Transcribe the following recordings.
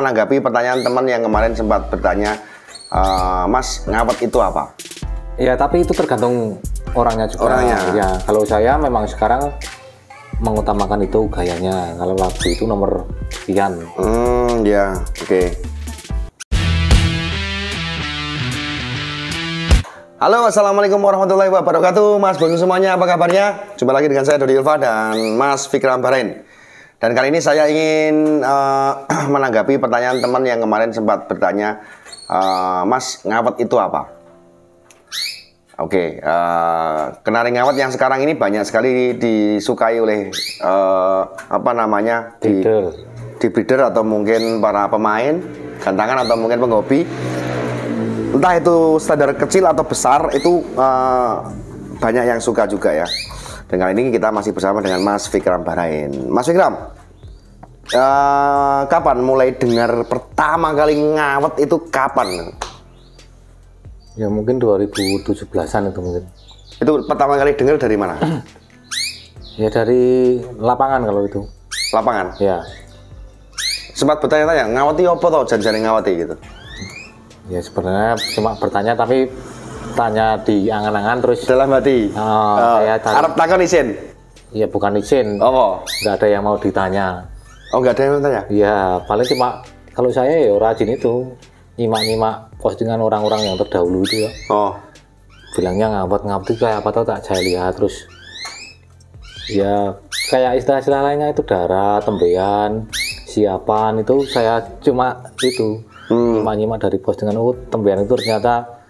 menanggapi pertanyaan teman yang kemarin sempat bertanya, Mas, ngawet itu apa? Ya, tapi itu tergantung orangnya juga. Orangnya. Ya, kalau saya memang sekarang mengutamakan itu gayanya. Kalau lagu itu nomor sekian. Ya, oke. Halo, assalamualaikum warahmatullahi wabarakatuh, Mas Boni semuanya, apa kabarnya? Jumpa lagi dengan saya Dodi Ilva dan Mas Fikram Bahrain. Dan kali ini saya ingin menanggapi pertanyaan teman yang kemarin sempat bertanya, Mas, ngawet itu apa? Oke, kenari ngawet yang sekarang ini banyak sekali disukai oleh di breeder atau mungkin para pemain gantangan atau mungkin penghobi. Entah itu standar kecil atau besar, itu banyak yang suka juga ya. Dan kali ini kita masih bersama dengan Mas Fikram Bahrain. Mas Fikram, kapan mulai dengar pertama kali ngawet itu kapan? Ya mungkin 2017-an itu mungkin. Itu pertama kali dengar dari mana? Ya dari lapangan kalau itu. Lapangan? Ya. Sempat bertanya-tanya, ngaweti apa toh jan-jane ngaweti gitu? Ya sebenarnya cuma bertanya, tapi tanya di angan-angan terus dalam hati. Saya Arab takon izin. Iya, bukan izin. Oh, nggak ada yang mau ditanya. Oh, nggak ada yang mau tanya? Iya, paling cuma kalau saya ya rajin itu nyimak postingan orang-orang yang terdahulu itu ya. Oh, bilangnya ngawet itu kayak apa tau, tak saya lihat terus ya kayak istilah-istilah lainnya itu darah, tembean, siapan, itu saya cuma itu nyimak dari postingan. Tembean itu ternyata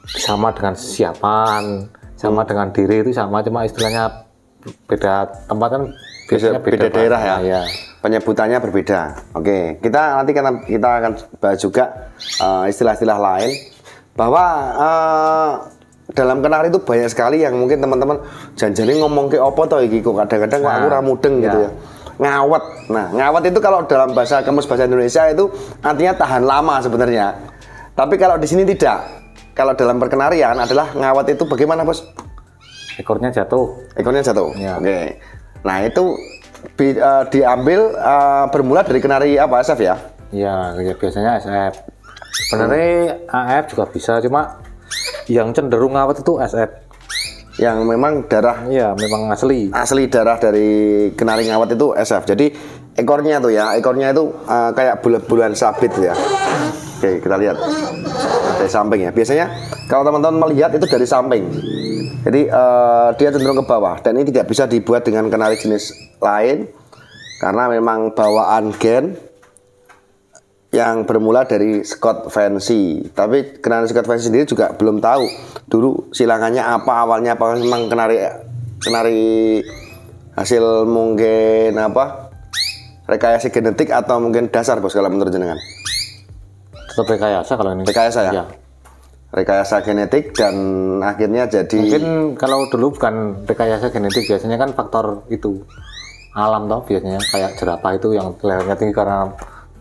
sama dengan siapan, sama dengan diri itu sama, cuma istilahnya beda tempat kan, biasanya beda daerah ya. Ya. Penyebutannya berbeda. Oke, kita nanti kita akan bahas juga istilah-istilah lain, bahwa dalam kenari itu banyak sekali yang mungkin teman-teman janjane ngomong ke opo toh iki, kok kadang-kadang kok aku ramudeng gitu ya. Ngawet. Nah, ngawet itu kalau dalam kamus bahasa Indonesia itu artinya tahan lama sebenarnya. Tapi kalau di sini tidak. Kalau dalam perkenarian adalah ngawet itu bagaimana, Bos? Ekornya jatuh. Ekornya jatuh. Ya. Oke. Nah, itu diambil bermula dari kenari apa, SF ya? Ya, biasanya SF. Sebenarnya AF juga bisa, cuma yang cenderung ngawet itu SF. Yang memang darah, ya memang asli darah dari kenari ngawet itu SF. Jadi ekornya tuh ya, ekornya itu kayak bulan sabit ya. Oke, kita lihat dari samping ya. Biasanya kalau teman-teman melihat itu dari samping, jadi dia cenderung ke bawah, dan ini tidak bisa dibuat dengan kenari jenis lain karena memang bawaan gen yang bermula dari Scott Fancy. Tapi kenari Scott Fancy sendiri juga belum tahu dulu silangannya apa awalnya, apakah memang kenari hasil mungkin rekayasa genetik atau mungkin dasar, Bos, kalau menurut jenengan? Tetap rekayasa kalau ini. Rekayasa ya? Ya. Rekayasa genetik dan akhirnya jadi. Mungkin kalau dulu bukan rekayasa genetik, biasanya kan faktor itu alam toh, biasanya kayak jerapah itu yang lehernya tinggi karena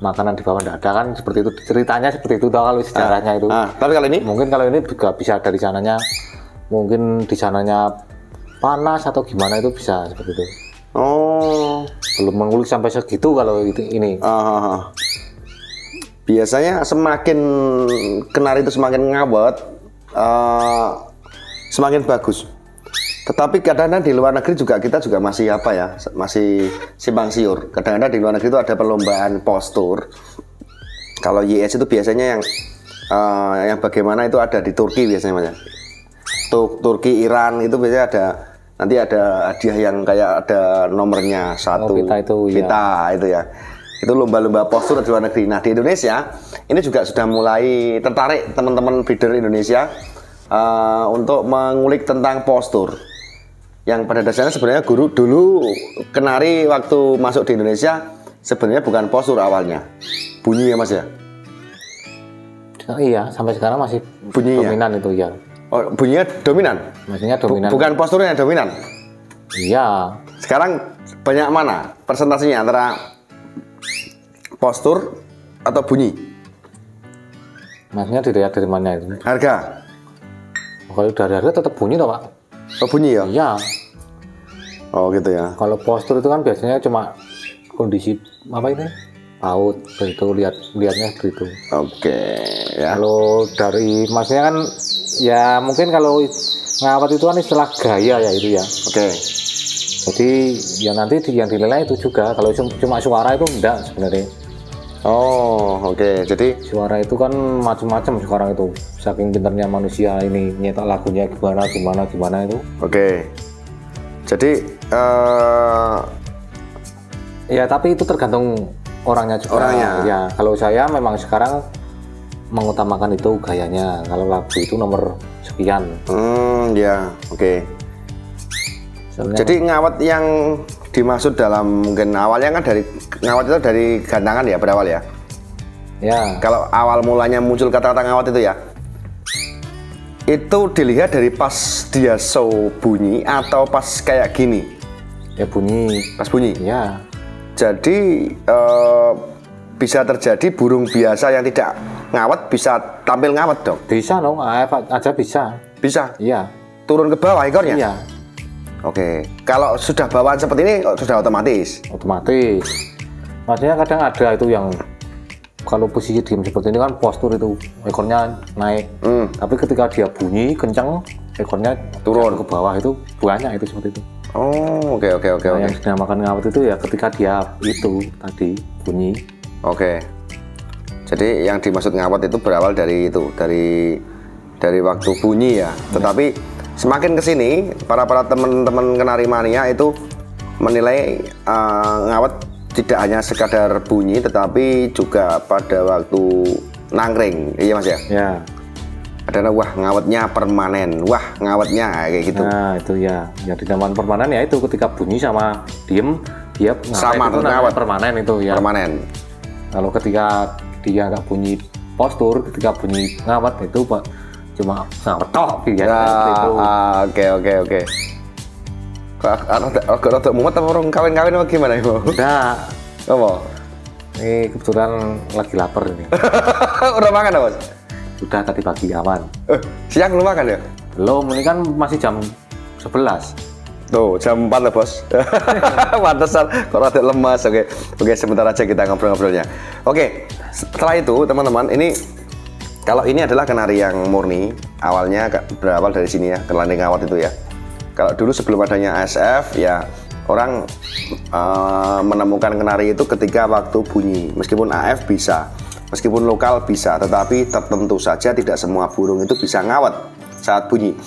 makanan di bawah tidak ada, kan seperti itu ceritanya, seperti itu toh kalau sejarahnya itu. Tapi kalau ini mungkin kalau ini juga bisa dari sananya, mungkin di sananya panas atau gimana, itu bisa seperti itu. Oh, belum mengulik sampai segitu kalau ini. Biasanya semakin kenari itu semakin ngawet, semakin bagus. Tetapi kadang-kadang di luar negeri juga kita juga masih masih simpang siur. Kadang-kadang di luar negeri itu ada perlombaan postur. Kalau YS itu biasanya yang bagaimana itu ada di Turki biasanya, Mas. Turki, Iran itu biasanya nanti ada hadiah yang kayak ada nomornya 1. Pita itu ya. Itu lomba-lomba postur di luar negeri. Nah, di Indonesia ini juga sudah mulai tertarik teman-teman breeder Indonesia untuk mengulik tentang postur. Yang pada dasarnya sebenarnya guru dulu kenari waktu masuk di Indonesia sebenarnya bukan postur awalnya, bunyi ya, Mas ya? Iya, sampai sekarang masih bunyi dominan ya? Itu ya. Oh, bunyinya dominan? Maksudnya dominan. Bukan posturnya yang dominan? Iya. Sekarang banyak mana persentasenya antara postur atau bunyi? Maksudnya dilihat dari mana itu? Harga? Kalau dari harga tetap bunyi toh, Pak? Oh, bunyi ya? Iya. Oh, gitu ya. Kalau postur itu kan biasanya cuma kondisi apa ini? PAUD itu lihatnya begitu. Oke, ya. Kalau dari masnya kan ya mungkin kalau ngawat itu kan istilah gaya ya itu ya. Oke. Jadi ya nanti yang dinilai itu juga. Kalau cuma suara itu enggak sebenarnya. Oh, oke. Jadi Suara itu kan macam-macam sekarang itu. Saking pinternya manusia ini nyetak lagunya gimana itu. oke. Jadi Ya tapi itu tergantung orangnya juga. Orangnya. Ya kalau saya memang sekarang mengutamakan itu gayanya. Kalau lagu itu nomor sekian. ya, oke. Soalnya Jadi ngawat yang dimaksud dalam mungkin awalnya kan dari ngawat itu dari gantangan ya berawal ya. ya Kalau awal mulanya muncul kata-kata ngawat itu ya, itu dilihat dari pas dia show bunyi atau pas kayak gini, ya bunyi. pas bunyi. Ya Jadi bisa terjadi burung biasa yang tidak ngawat bisa tampil ngawat dong. bisa dong, aja bisa. Bisa Iya. turun ke bawah ekornya. Iya. Oke. Kalau sudah bawaan seperti ini sudah otomatis. Otomatis. Maksudnya kadang ada itu yang kalau posisi diem seperti ini kan postur itu ekornya naik. Tapi ketika dia bunyi kencang ekornya Turun. ke bawah itu banyak itu seperti itu. Oh, oke. Nah, yang dinamakan ngawat itu ya ketika dia itu tadi bunyi. Oke. Jadi yang dimaksud ngawat itu berawal dari itu, dari waktu bunyi ya. Tetapi semakin kesini para teman-teman kenari mania itu menilai ngawat tidak hanya sekadar bunyi, tetapi juga pada waktu nangkring, iya mas ya. Ya. Ada wah ngawatnya permanen, wah ngawatnya kayak gitu. Nah itu ya, yang dinamakan permanen ya itu ketika bunyi sama diem dia Sama, itu namanya ngawat. permanen itu ya. Permanen. Kalau ketika dia nggak bunyi postur, ketika bunyi ngawat itu Pak cuma ngawat tok ya. Itu. Oke. Kok rada mumet apa orang kawin-kawin apa gimana ibu? Udah, Apa? ini kebetulan lagi lapar ini. Udah makan bos? Udah tadi pagi aman. Siang belum makan ya? Belum, ini kan masih jam 11. Tuh jam 4 lah bos. Pantesan kok rada lemas. Oke, sebentar aja kita ngobrol-ngobrolnya. Oke, setelah itu teman-teman, ini kalau ini adalah kenari yang murni, awalnya berawal dari sini ya, kenari ngawat itu ya. Kalau dulu sebelum adanya ASF ya orang menemukan kenari itu ketika waktu bunyi. Meskipun AF bisa, meskipun lokal bisa, tetapi tertentu saja tidak semua burung itu bisa ngawat saat bunyi.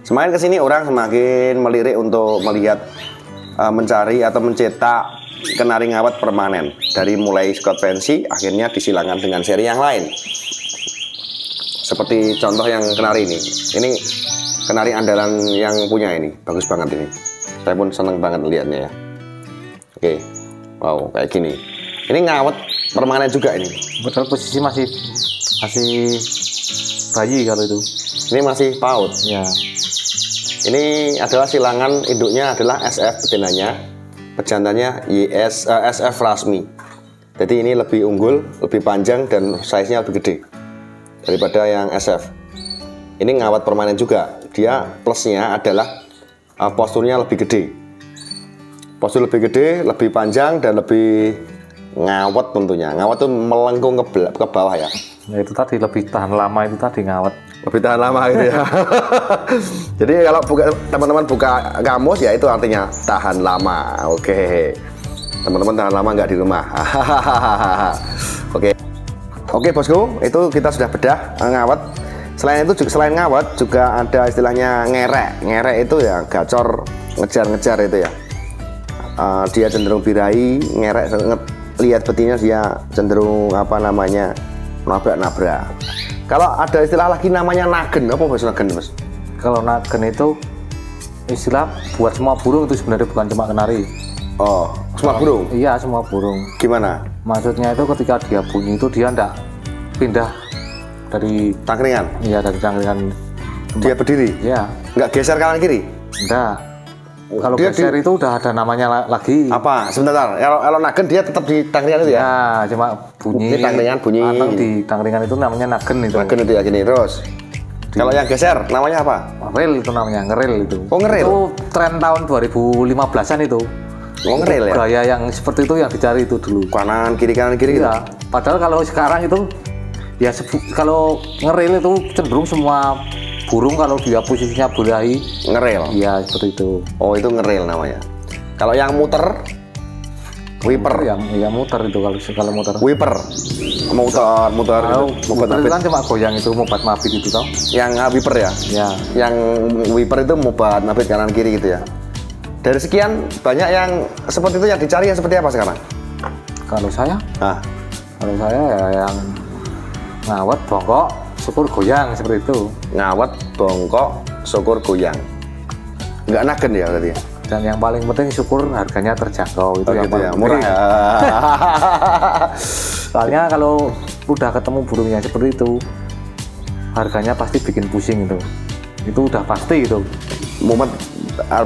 Semakin kesini orang semakin melirik untuk melihat, mencari atau mencetak kenari ngawat permanen. Dari mulai Scott Fancy, akhirnya disilangkan dengan seri yang lain. Seperti contoh yang kenari ini. Ini kenari andalan yang punya ini, bagus banget ini. Saya pun seneng banget lihatnya ya. Oke, wow kayak gini. Ini ngawat permanen juga ini. Betul, posisi masih bayi kalau itu. Ini masih PAUD. Ya. Ini adalah silangan induknya adalah SF betinanya, pejantannya SF rasmi. Jadi ini lebih unggul, lebih panjang dan size-nya lebih gede daripada yang SF. Ini ngawat permanen juga. Dia plusnya adalah posturnya lebih gede. Postur lebih gede, lebih panjang dan lebih ngawat tentunya. Ngawat tuh melengkung ke bawah ya. Ya itu tadi lebih tahan lama itu tadi ngawat. Lebih tahan lama gitu ya. Jadi kalau teman-teman buka kamus ya itu artinya tahan lama. Oke. Teman-teman tahan lama nggak di rumah. Oke bosku, itu kita sudah bedah ngawat. Selain itu, selain ngawat juga ada istilahnya ngerek. Ngerek itu ya gacor, ngejar-ngejar itu ya. Dia cenderung birahi, ngerek lihat betina dia cenderung apa namanya nabrak-nabrak. Kalau ada istilah lagi namanya nagen, apa bahasa nagen mas? Kalau nagen itu istilah buat semua burung itu sebenarnya bukan cuma kenari. Oh, semua burung? Iya semua burung. Gimana? Maksudnya itu ketika dia bunyi itu dia ndak pindah dari Tangkringan? iya dari tangkringan. Dia berdiri? Iya. Nggak geser kanan kiri? Enggak. Kalau Dia geser itu udah ada namanya lagi. Apa? Sebentar. Kalau nagen dia tetap di tangkringan itu ya? Ya, cuma bunyi. Ini tangkringan bunyi. Atau di tangkringan itu namanya nagen itu. Nagen itu ya gini terus. Kalau yang geser namanya apa? Rel itu namanya, ngerel itu. Oh, ngerel? Itu tren tahun 2015-an itu. Oh, ngeril ya? Gaya yang seperti itu yang dicari itu dulu. Kanan kiri gitu. Iya. Padahal kalau sekarang itu ya kalau ngeril itu cenderung semua burung kalau dia posisinya belahi. Ngeril. Iya seperti itu. Oh, itu ngeril namanya. Kalau yang muter, wiper. Yang muter itu kalau muter. Wiper. Muter Kalau gitu. muter itu kan cuma goyang itu mobat mabit itu toh. Yang wiper ya? Ya. Yang wiper itu mobat mabit kanan kiri gitu ya. Dari sekian banyak yang seperti itu yang dicari yang seperti apa sekarang? Kalau saya Ah, ya yang ngawet bongkok syukur goyang seperti itu. ngawet, bongkok, syukur goyang. Nggak nagen ya berarti ya? Dan yang paling penting syukur harganya terjangkau itu Oh, yang gitu paling ya, murah penting. ya. Soalnya kalau udah ketemu burung yang seperti itu harganya pasti bikin pusing itu udah pasti itu. Mumet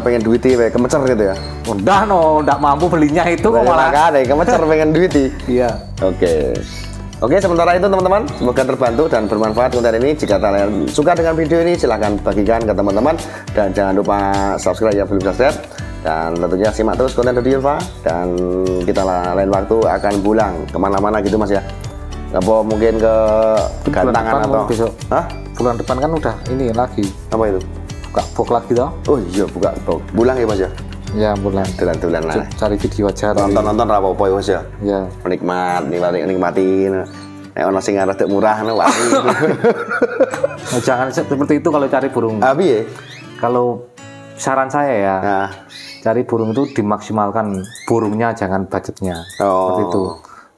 pengen duiti we kemecer gitu ya. Udah nggak mampu belinya itu kok malah. Makanya kemecer pengen duiti. Iya. Oke, sementara itu teman-teman, semoga terbantu dan bermanfaat konten ini. Jika kalian suka dengan video ini, silahkan bagikan ke teman-teman. Dan jangan lupa subscribe yang belum subscribe. Dan tentunya simak terus konten dari Yulfa. Dan kita lain waktu akan pulang kemana-mana gitu mas ya. Apa mungkin ke Gantangan atau... besok. Hah? Bulan depan kan udah ini lagi. Apa itu? Buka box lagi toh. Oh iya, buka box. Pulang ya mas ya? Ya bulan. Tulan-tulan lah. Cari video aja. Nonton-nonton apa-apa ya mas ya? Ya. Nikmatin. Nek ono sing rada murah wani. Nah, jangan seperti itu kalau cari burung. Abi ya? Kalau saran saya ya, Nah. cari burung itu dimaksimalkan burungnya, jangan budgetnya. Oh. Seperti itu.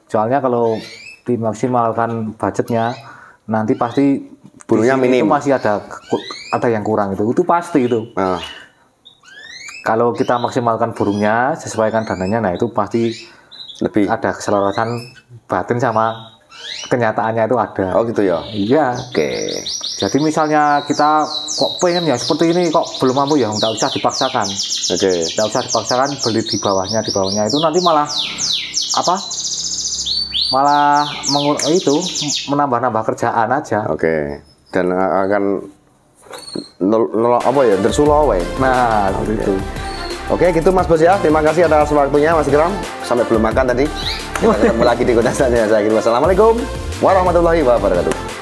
Soalnya kalau dimaksimalkan budgetnya, nanti pasti Burungnya di sini minim. itu masih ada yang kurang itu pasti itu. Nah. Kalau kita maksimalkan burungnya, sesuaikan dananya, nah itu pasti Lebih. ada keselarasan batin sama kenyataannya itu ada. Oh gitu ya. Iya. Oke. Jadi misalnya kita kok pengen ya seperti ini kok belum mampu ya nggak usah dipaksakan. Oke. Nggak usah dipaksakan, beli di bawahnya itu nanti malah apa? Malah itu menambah-nambah kerjaan aja. Oke. Dan akan apa ya? Dersulo wae. Nah, seperti itu. Oke, gitu Mas Bos ya. Terima kasih atas waktunya Mas Ikram. Sampai belum makan tadi. Kita ketemu lagi di konten selanjutnya. Saya kira wassalamualaikum warahmatullahi wabarakatuh.